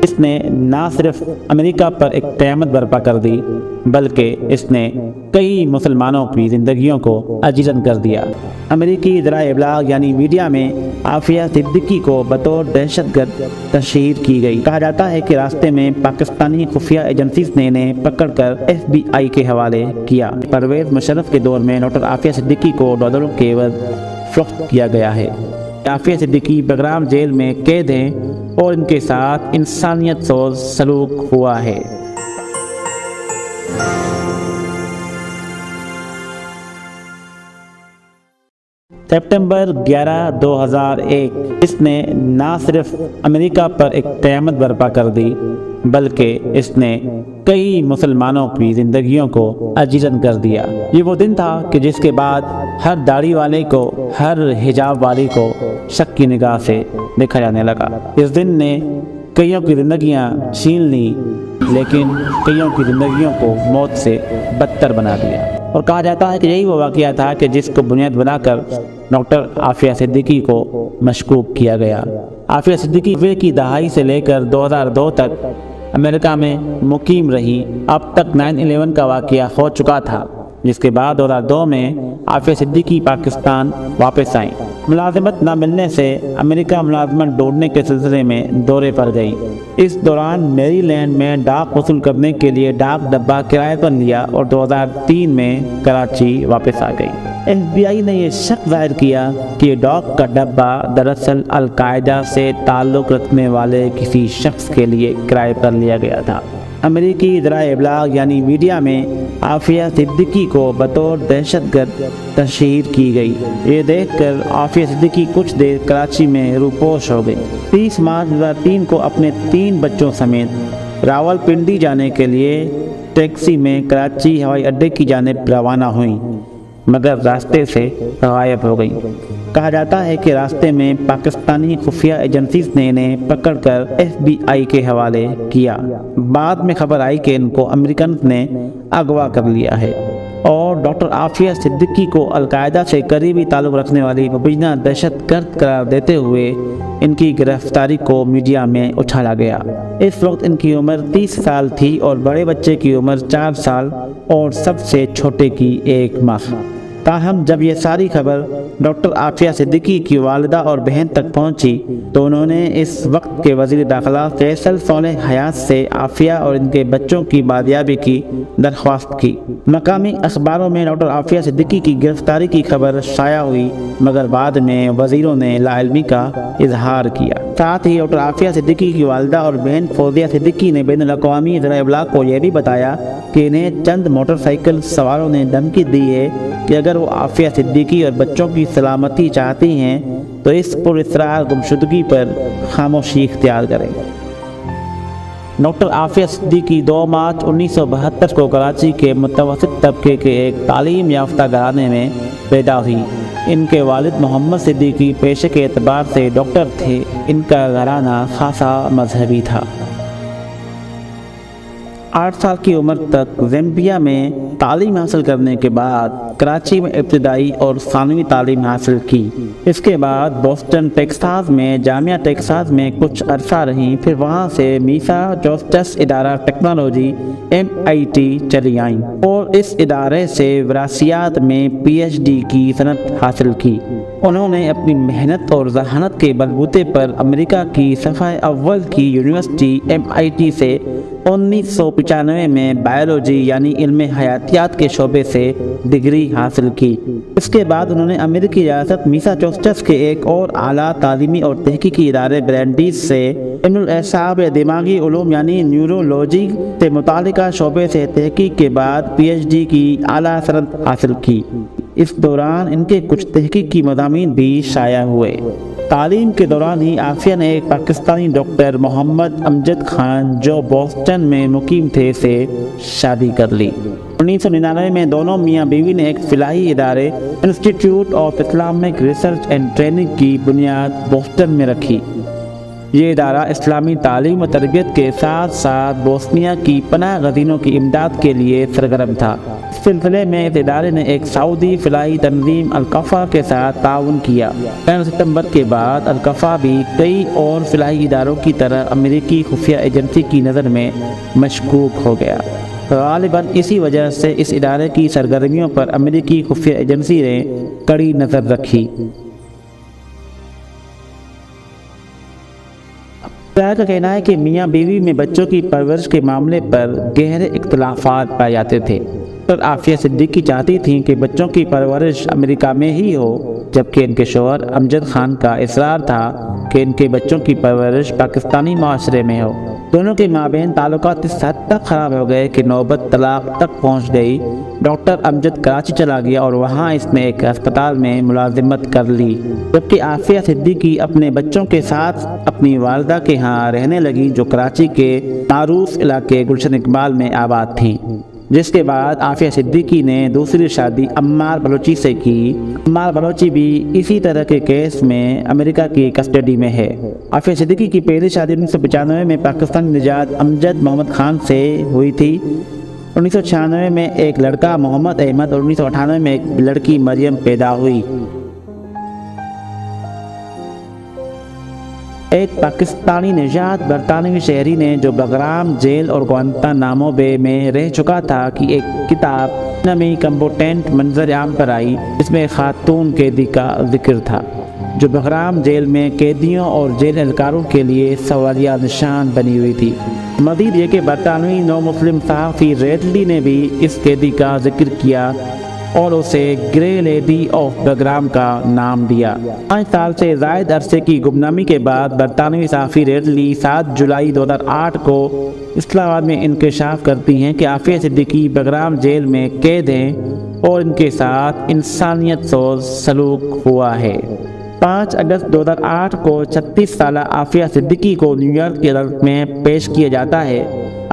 اس نے نہ صرف امریکہ پر ایک قیامت برپا کر دی بلکہ اس نے کئی مسلمانوں کی زندگیوں کو عجیزن کر دیا۔ امریکی ذرائع ابلاغ یعنی میڈیا میں عافیہ صدیقی کو بطور دہشت گرد تشہیر کی گئی۔ کہا جاتا ہے کہ راستے میں پاکستانی خفیہ ایجنسیز نے انہیں پکڑ کر FBI کے حوالے کیا۔ پرویز مشرف کے دور میں ڈاکٹر عافیہ صدیقی کو ڈالروں کے عوض فروخت کیا گیا ہے۔ عافیہ صدیقی بگرام جیل میں قید ہیں اور ان کے ساتھ انسانیت سوز سلوک ہوا ہے۔ سپٹمبر 11، 2001 اس نے نہ صرف امریکہ پر ایک قیامت برپا کر دی بلکہ اس نے کئی مسلمانوں کی زندگیوں کو عجیزن کر دیا۔ یہ وہ دن تھا کہ جس کے بعد ہر داڑھی والے کو، ہر حجاب والی کو شک کی نگاہ سے دیکھا جانے لگا۔ اس دن نے کئیوں کی زندگیاں چھین لی لیکن کئیوں کی زندگیوں کو موت سے بدتر بنا دیا۔ اور کہا جاتا ہے کہ یہی وہ واقعہ تھا کہ جس کو بنیاد بنا کر ڈاکٹر عافیہ صدیقی کو مشکوک کیا گیا۔ عافیہ صدیقی کی دہائی سے لے کر 2002 تک امریکہ میں مقیم رہی۔ اب تک 9/11 کا واقعہ ہو چکا تھا جس کے بعد 2002 میں عافیہ صدیقی پاکستان واپس آئیں۔ ملازمت نہ ملنے سے امریکہ ملازمت ڈھونڈنے کے سلسلے میں دورے پر گئی۔ اس دوران میری لینڈ میں ڈاک وصول کرنے کے لیے ڈاک ڈبہ کرائے پر لیا اور 2003 میں کراچی واپس آ گئی۔ FBI نے یہ شک ظاہر کیا کہ یہ ڈاک کا ڈبہ دراصل القاعدہ سے تعلق رکھنے والے کسی شخص کے لیے کرائے پر لیا گیا تھا۔ امریکی ذرائع ابلاغ یعنی میڈیا میں عافیہ صدیقی کو بطور دہشت گرد تشہیر کی گئی۔ یہ دیکھ کر عافیہ صدیقی کچھ دیر کراچی میں روپوش ہو گئی۔ 30 مارچ 2003 کو اپنے 3 بچوں سمیت راولپنڈی جانے کے لیے ٹیکسی میں کراچی ہوائی اڈے کی جانب روانہ ہوئیں مگر راستے سے غائب ہو گئیں۔ کہا جاتا ہے کہ راستے میں پاکستانی خفیہ ایجنسیز نے انہیں پکڑ کر FBI کے حوالے کیا۔ بعد میں خبر آئی کہ ان کو امریکنز نے اغوا کر لیا ہے اور ڈاکٹر عافیہ صدیقی کو القاعدہ سے قریبی تعلق رکھنے والی مبینہ دہشت گرد قرار دیتے ہوئے ان کی گرفتاری کو میڈیا میں اچھالا گیا۔ اس وقت ان کی عمر 30 سال تھی اور بڑے بچے کی عمر 4 سال اور سب سے چھوٹے کی 1 ماہ۔ تاہم جب یہ ساری خبر ڈاکٹر عافیہ صدیقی کی والدہ اور بہن تک پہنچی تو انہوں نے اس وقت کے وزیر داخلہ فیصل صالح حیات سے عافیہ اور ان کے بچوں کی بازیابی کی درخواست کی۔ مقامی اخباروں میں ڈاکٹر عافیہ صدیقی کی گرفتاری کی خبر شائع ہوئی مگر بعد میں وزیروں نے لاعلمی کا اظہار کیا۔ ساتھ ہی ڈاکٹر عافیہ صدیقی کی والدہ اور بہن فوزیہ صدیقی نے بین الاقوامی ذرائع ابلاغ کو یہ بھی بتایا کہ انہیں چند موٹر سائیکل سواروں نے دھمکی دی ہے کہ اگر وہ عافیہ صدیقی اور بچوں کی سلامتی چاہتی ہیں تو اس پر اسرار گمشدگی پر خاموشی اختیار کریں۔ ڈاکٹر عافیہ صدیقی 2 مارچ 1972 کو کراچی کے متوسط طبقے کے ایک تعلیم یافتہ گھرانے میں پیدا ہوئی۔ ان کے والد محمد صدیقی پیشے کے اعتبار سے ڈاکٹر تھے۔ ان کا گھرانہ خاصا مذہبی تھا۔ 8 سال کی عمر تک زیمبیا میں تعلیم حاصل کرنے کے بعد کراچی میں ابتدائی اور ثانوی تعلیم حاصل کی۔ اس کے بعد بوسٹن ٹیکساس میں جامعہ ٹیکساس میں کچھ عرصہ رہیں، پھر وہاں سے میساچوسٹس ادارہ ٹیکنالوجی MIT چلی آئیں اور اس ادارے سے وراثیات میں PhD کی سند حاصل کی۔ انہوں نے اپنی محنت اور ذہانت کے بلبوتے پر امریکہ کی صفحہ اول کی یونیورسٹی MIT سے 1995 میں بائیولوجی یعنی علم حیاتیات کے شعبے سے ڈگری حاصل کی۔ اس کے بعد انہوں نے امریکی ریاست میساچوسٹس کے ایک اور اعلیٰ تعلیمی اور تحقیقی ادارے برینڈیز سے علم الاعصاب یا دماغی علوم یعنی نیورولوجی سے متعلقہ شعبے سے تحقیق کے بعد PhD کی اعلیٰ سند حاصل کی۔ اس دوران ان کے کچھ تحقیقی مضامین بھی شائع ہوئے۔ تعلیم کے دوران ہی عافیہ نے ایک پاکستانی ڈاکٹر محمد امجد خان جو بوسٹن میں مقیم تھے سے شادی کر لی۔ 1999 میں دونوں میاں بیوی نے ایک فلاحی ادارے institute of Islamic research and training کی بنیاد بوسٹن میں رکھی۔ یہ ادارہ اسلامی تعلیم و تربیت کے ساتھ ساتھ بوسنیا کی پناہ گزینوں کی امداد کے لیے سرگرم تھا۔ اس سلسلے میں اس ادارے نے ایک سعودی فلاحی تنظیم الکفا کے ساتھ تعاون کیا۔ 15 ستمبر کے بعد الکفا بھی کئی اور فلاحی اداروں کی طرح امریکی خفیہ ایجنسی کی نظر میں مشکوک ہو گیا۔ غالباً اسی وجہ سے اس ادارے کی سرگرمیوں پر امریکی خفیہ ایجنسی نے کڑی نظر رکھی۔ کا کہنا ہے کہ میاں بیوی میں بچوں کی پرورش کے معاملے پر گہرے اختلافات پائے جاتے تھے۔ ڈاکٹر عافیہ صدیقی چاہتی تھیں کہ بچوں کی پرورش امریکہ میں ہی ہو، جبکہ ان کے شوہر امجد خان کا اصرار تھا کہ ان کے بچوں کی پرورش پاکستانی معاشرے میں ہو۔ دونوں کے مابین تعلقات اس حد تک خراب ہو گئے کہ نوبت طلاق تک پہنچ گئی۔ ڈاکٹر امجد کراچی چلا گیا اور وہاں اس نے ایک ہسپتال میں ملازمت کر لی، جبکہ عافیہ صدیقی اپنے بچوں کے ساتھ اپنی والدہ کے ہاں رہنے لگی، جو کراچی کے معروف علاقے گلشن اقبال میں آباد تھیں۔ جس کے بعد عافیہ صدیقی نے دوسری شادی عمار بلوچی سے کی۔ عمار بلوچی بھی اسی طرح کے کیس میں امریکہ کی کسٹڈی میں ہے۔ عافیہ صدیقی کی پہلی شادی 1995 میں پاکستانی نژاد امجد محمد خان سے ہوئی تھی۔ 1996 میں ایک لڑکا محمد احمد اور 1998 میں ایک لڑکی مریم پیدا ہوئی۔ ایک پاکستانی نژاد برطانوی شہری نے جو بغرام جیل اور گوانتانامو بے میں رہ چکا تھا کی ایک کتاب نامی کمپوٹنٹ منظر عام پر آئی، جس میں خاتون قیدی کا ذکر تھا جو بغرام جیل میں قیدیوں اور جیل اہلکاروں کے لیے سوالیہ نشان بنی ہوئی تھی۔ مزید یہ کہ برطانوی نو مسلم صحافی ریڈلی نے بھی اس قیدی کا ذکر کیا اور اسے گرے لیڈی آف بغرام کا نام دیا۔ 5 سال سے زائد عرصے کی گمنامی کے بعد برطانوی صحافی ریڈلی 7 جولائی 2008 کو اسلام آباد میں انکشاف کرتی ہیں کہ عافیہ صدیقی بغرام جیل میں قید ہیں اور ان کے ساتھ انسانیت سوز سلوک ہوا ہے۔ 5 اگست 2008 کو 36 سالہ عافیہ صدیقی کو نیو یارک کی عدالت میں پیش کیا جاتا ہے۔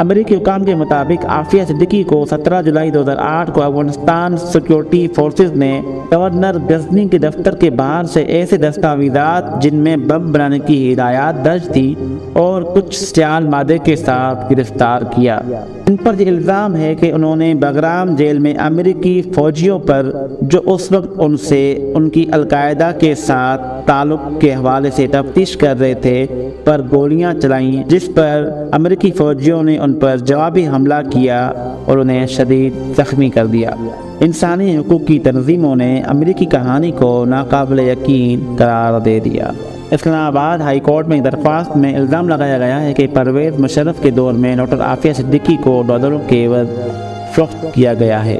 امریکی حکام کے مطابق عافیہ صدیقی کو 17 جولائی 2008 کو افغانستان سیکیورٹی فورسز نے گورنر غزنی کے دفتر کے باہر سے ایسے دستاویزات جن میں بم بنانے کی ہدایات درج تھی اور کچھ سیال مادے کے ساتھ گرفتار کیا۔ ان پر یہ الزام ہے کہ انہوں نے بغرام جیل میں امریکی فوجیوں پر جو اس وقت ان سے ان کی القاعدہ کے ساتھ تعلق کے حوالے سے تفتیش کر رہے تھے پر گولیاں چلائیں، جس پر امریکی فوجیوں نے ان پر جوابی حملہ کیا اور انہیں شدید زخمی کر دیا۔ انسانی حقوق کی تنظیموں نے امریکی کہانی کو ناقابل یقین قرار دے دیا۔ اسلام آباد ہائی کورٹ میں درخواست میں الزام لگایا گیا ہے کہ پرویز مشرف کے دور میں ڈاکٹر عافیہ صدیقی کو ڈالروں کے عوض فروخت کیا گیا ہے۔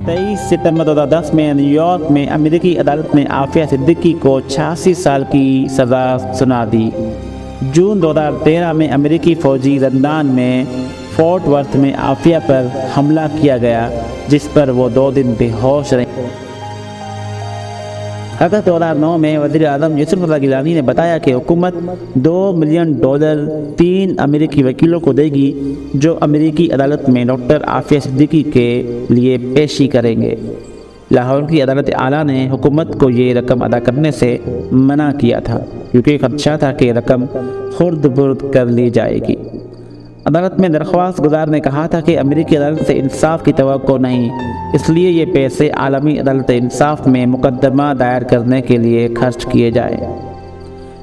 23 ستمبر 2010 میں نیو یارک میں امریکی عدالت نے عافیہ صدیقی کو 86 سال کی سزا سنا دی۔ جون 2013 میں امریکی فوجی زندان میں فورٹ ورتھ میں عافیہ پر حملہ کیا گیا، جس پر وہ 2 دن بے ہوش رہے۔ اگست 2009 میں وزیر اعظم یوسف رضا گیلانی نے بتایا کہ حکومت $2 ملین 3 امریکی وکیلوں کو دے گی جو امریکی عدالت میں ڈاکٹر عافیہ صدیقی کے لیے پیشی کریں گے۔ لاہور کی عدالت اعلیٰ نے حکومت کو یہ رقم ادا کرنے سے منع کیا تھا کیونکہ خدشہ تھا کہ رقم خرد برد کر لی جائے گی۔ عدالت میں درخواست گزار نے کہا تھا کہ امریکی عدالت سے انصاف کی توقع نہیں، اس لیے یہ پیسے عالمی عدالت انصاف میں مقدمہ دائر کرنے کے لیے خرچ کیے جائیں۔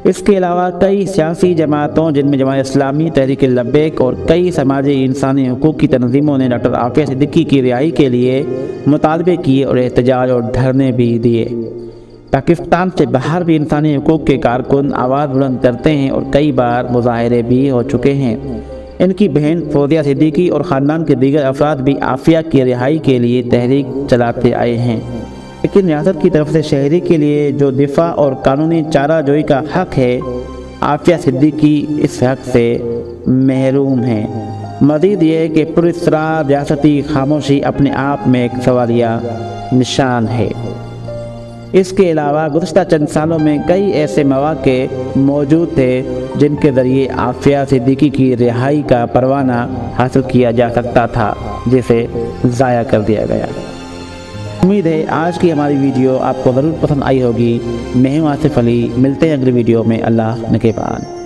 اس کے علاوہ کئی سیاسی جماعتوں جن میں جماعت اسلامی، تحریک لبیک اور کئی سماجی انسانی حقوق کی تنظیموں نے ڈاکٹر عافیہ صدیقی کی رہائی کے لیے مطالبے کیے اور احتجاج اور دھرنے بھی دیے۔ پاکستان سے باہر بھی انسانی حقوق کے کارکن آواز بلند کرتے ہیں اور کئی بار مظاہرے بھی ہو چکے ہیں۔ ان کی بہن فوزیہ صدیقی اور خاندان کے دیگر افراد بھی عافیہ کی رہائی کے لیے تحریک چلاتے آئے ہیں، لیکن ریاست کی طرف سے شہری کے لیے جو دفاع اور قانونی چارہ جوئی کا حق ہے، عافیہ صدیقی اس حق سے محروم ہیں۔ مزید یہ کہ پراسرار ریاستی خاموشی اپنے آپ میں ایک سوالیہ نشان ہے۔ اس کے علاوہ گزشتہ چند سالوں میں کئی ایسے مواقع موجود تھے جن کے ذریعے عافیہ صدیقی کی رہائی کا پروانہ حاصل کیا جا سکتا تھا، جسے ضائع کر دیا گیا۔ امید ہے آج کی ہماری ویڈیو آپ کو ضرور پسند آئی ہوگی۔ میں ہوں آصف علی، ملتے ہیں اگلی ویڈیو میں۔ اللہ نگہبان۔